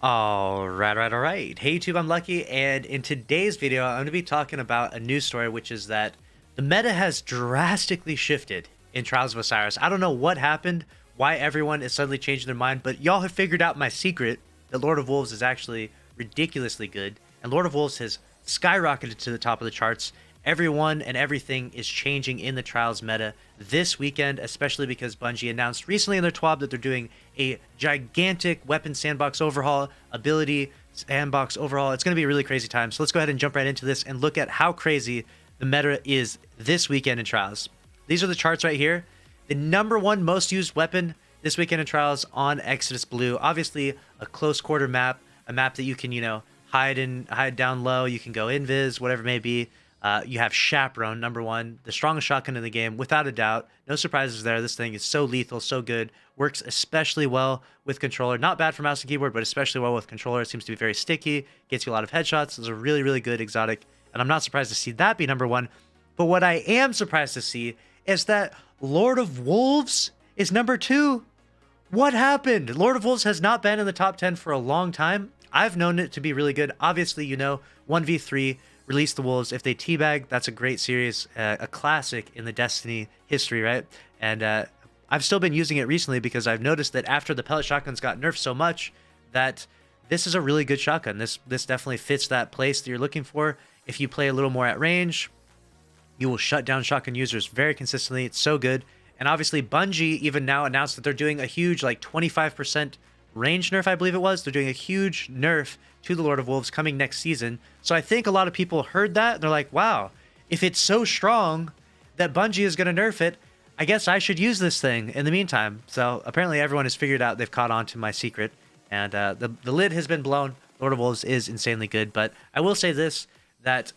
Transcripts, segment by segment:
All right. Hey YouTube, I'm Lucky, and in today's video, I'm going to be talking about a news story, which is that the meta has drastically shifted in Trials of Osiris. I don't know what happened, why everyone is suddenly changing their mind, but y'all have figured out my secret that Lord of Wolves is actually ridiculously good, and Lord of Wolves has skyrocketed to the top of the charts. Everyone and everything is changing in the Trials meta this weekend, especially because Bungie announced recently in their TWAB that they're doing a gigantic weapon sandbox overhaul, ability sandbox overhaul. It's going to be a really crazy time. So let's go ahead and jump right into this and look at how crazy the meta is this weekend in Trials. These are the charts right here. The #1 most used weapon this weekend in Trials on Exodus Blue. Obviously, a close quarter map, a map that you can, hide down low. You can go invis, whatever it may be. You have Chaperone, #1, the strongest shotgun in the game, without a doubt. No surprises there. This thing is so lethal, so good. Works especially well with controller. Not bad for mouse and keyboard, but especially well with controller. It seems to be very sticky. Gets you a lot of headshots. It's a really, really good exotic. And I'm not surprised to see that be #1. But what I am surprised to see is that Lord of Wolves is #2. What happened? Lord of Wolves has not been in the top 10 for a long time. I've known it to be really good. Obviously, 1v3. Release the Wolves. If they teabag, that's a great series, a classic in the Destiny history, right? And I've still been using it recently because I've noticed that after the pellet shotguns got nerfed so much, that this is a really good shotgun. This definitely fits that place that you're looking for. If you play a little more at range, you will shut down shotgun users very consistently. It's so good. And obviously, Bungie even now announced that they're doing a huge, 25% range nerf, I believe it was. They're doing a huge nerf to the Lord of Wolves coming next season. So I think a lot of people heard that and they're like, wow, if it's so strong that Bungie is going to nerf it, I guess I should use this thing in the meantime. So apparently everyone has figured out, they've caught on to my secret, and the lid has been blown. Lord of Wolves is insanely good, but I will say this, that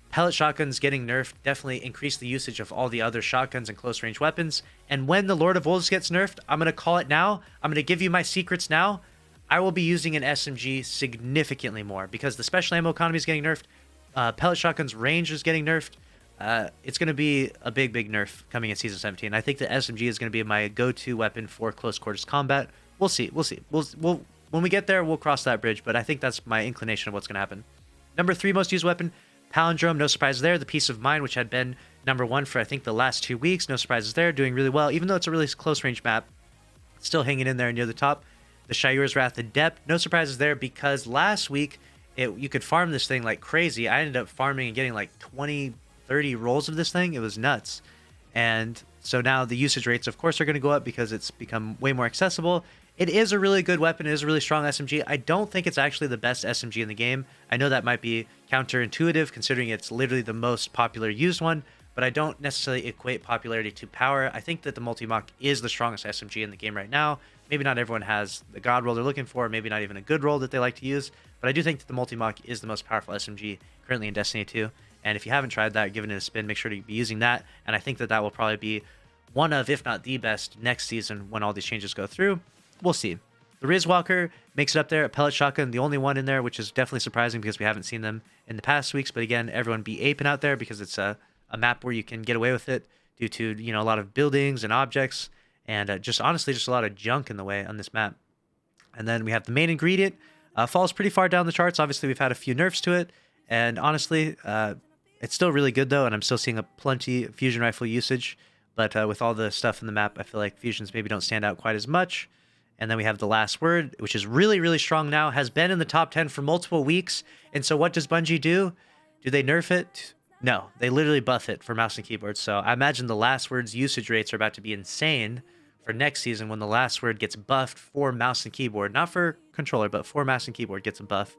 pellet shotguns getting nerfed definitely increased the usage of all the other shotguns and close range weapons. And when the Lord of Wolves gets nerfed, I'm going to call it now. I'm going to give you my secrets now. I will be using an SMG significantly more because the special ammo economy is getting nerfed. Pellet shotgun's range is getting nerfed. It's going to be a big, big nerf coming in Season 17. I think the SMG is going to be my go-to weapon for close quarters combat. We'll see. We'll when we get there, we'll cross that bridge, but I think that's my inclination of what's going to happen. #3 most used weapon, Palindrome. No surprise there. The Peace of Mind, which had been #1 for, I think, the last 2 weeks. No surprises there. Doing really well. Even though it's a really close range map, still hanging in there near the top. The Shayura's Wrath Adept, no surprises there because last week you could farm this thing like crazy. I ended up farming and getting 20, 30 rolls of this thing. It was nuts. And so now the usage rates, of course, are going to go up because it's become way more accessible. It is a really good weapon. It is a really strong SMG. I don't think it's actually the best SMG in the game. I know that might be counterintuitive considering it's literally the most popular used one, but I don't necessarily equate popularity to power. I think that the Multi-Mach is the strongest SMG in the game right now. Maybe not everyone has the god roll they're looking for, maybe not even a good roll that they like to use, but I do think that the Multi-Mach is the most powerful SMG currently in Destiny 2. And if you haven't tried that, giving it a spin, make sure to be using that. And I think that that will probably be one of, if not the best, next season when all these changes go through. We'll see. The Riz Walker makes it up there, a pellet shotgun, the only one in there, which is definitely surprising because we haven't seen them in the past weeks. But again, everyone be aping out there because it's a map where you can get away with it due to, a lot of buildings and objects. And just honestly, just a lot of junk in the way on this map. And then we have the main ingredient. Falls pretty far down the charts. Obviously, we've had a few nerfs to it. And honestly, it's still really good, though. And I'm still seeing a plenty of fusion rifle usage. But with all the stuff in the map, I feel like fusions maybe don't stand out quite as much. And then we have the last word, which is really, really strong now. Has been in the top 10 for multiple weeks. And so what does Bungie do? Do they nerf it? No, they literally buff it for mouse and keyboard. So I imagine the last word's usage rates are about to be insane for next season when the last word gets buffed for mouse and keyboard. Not for controller, but for mouse and keyboard gets a buff.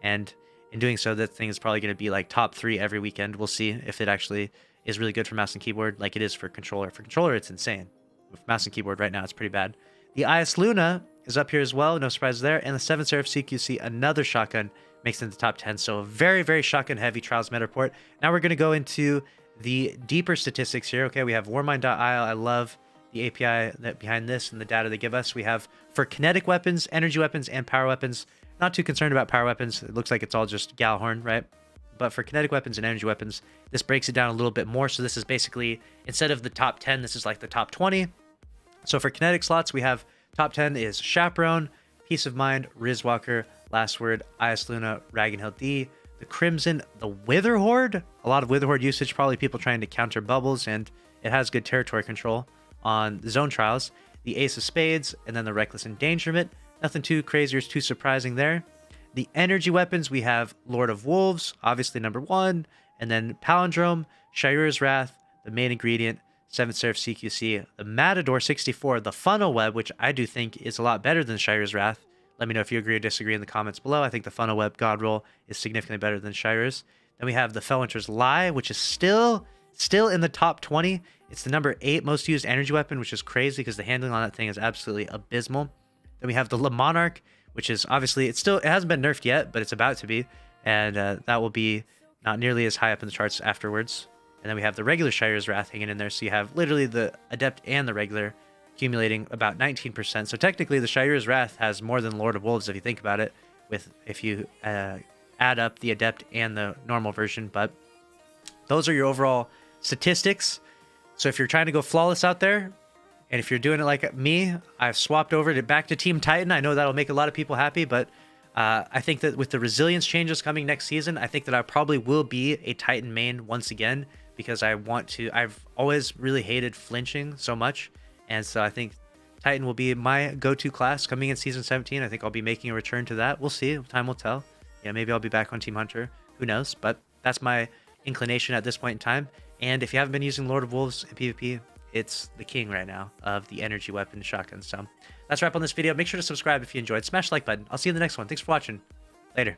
And in doing so, that thing is probably going to be top 3 every weekend. We'll see if it actually is really good for mouse and keyboard like it is for controller. For controller, it's insane. With mouse and keyboard right now, it's pretty bad. The IS Luna is up here as well. No surprises there. And the 7 Seraph CQC, another shotgun, makes it into the top 10. So a very, very shotgun-heavy Trials meta report. Now we're going to go into the deeper statistics here. Okay, we have warmind.io. I love the API that behind this and the data they give us. We have for kinetic weapons, energy weapons, and power weapons. Not too concerned about power weapons. It looks like it's all just Galhorn, right? But for kinetic weapons and energy weapons, this breaks it down a little bit more. So this is basically, instead of the top 10, this is like the top 20. So for kinetic slots, we have top 10 is Chaperone, Peace of Mind, Rizwalker, Last Word, Ias Luna, Ragnhild D, the Crimson, the Wither Horde. A lot of Wither Horde usage, probably people trying to counter bubbles, and it has good territory control on the Zone Trials. The Ace of Spades, and then the Reckless Endangerment. Nothing too crazy or too surprising there. The energy weapons, we have Lord of Wolves, obviously number 1, and then Palindrome, Shayura's Wrath, the main ingredient, 7th Seraph CQC, the Matador 64, the Funnel Web, which I do think is a lot better than Shayura's Wrath. Let me know if you agree or disagree in the comments below. I think the Funnel Web God Roll is significantly better than Shayura's. Then we have the Felwinter's Lie, which is still in the top 20. It's the number 8 most used energy weapon, which is crazy because the handling on that thing is absolutely abysmal. Then we have the Monarch, which is obviously, it hasn't been nerfed yet, but it's about to be. And that will be not nearly as high up in the charts afterwards. And then we have the regular Shayura's Wrath hanging in there. So you have literally the Adept and the regular accumulating about 19%. So technically the Shayura's Wrath has more than Lord of Wolves if you think about it, if you add up the Adept and the normal version. But those are your overall statistics. So if you're trying to go flawless out there, and if you're doing it like me, I've swapped over back to Team Titan. I know that'll make a lot of people happy, but I think that with the resilience changes coming next season, I think that I probably will be a Titan main once again, because I've always really hated flinching so much. And so I think Titan will be my go-to class coming in Season 17. I think I'll be making a return to that. We'll see. Time will tell. Yeah, maybe I'll be back on Team Hunter. Who knows? But that's my inclination at this point in time. And if you haven't been using Lord of Wolves in PvP, it's the king right now of the energy weapon shotgun. So that's a wrap on this video. Make sure to subscribe if you enjoyed. Smash the like button. I'll see you in the next one. Thanks for watching. Later.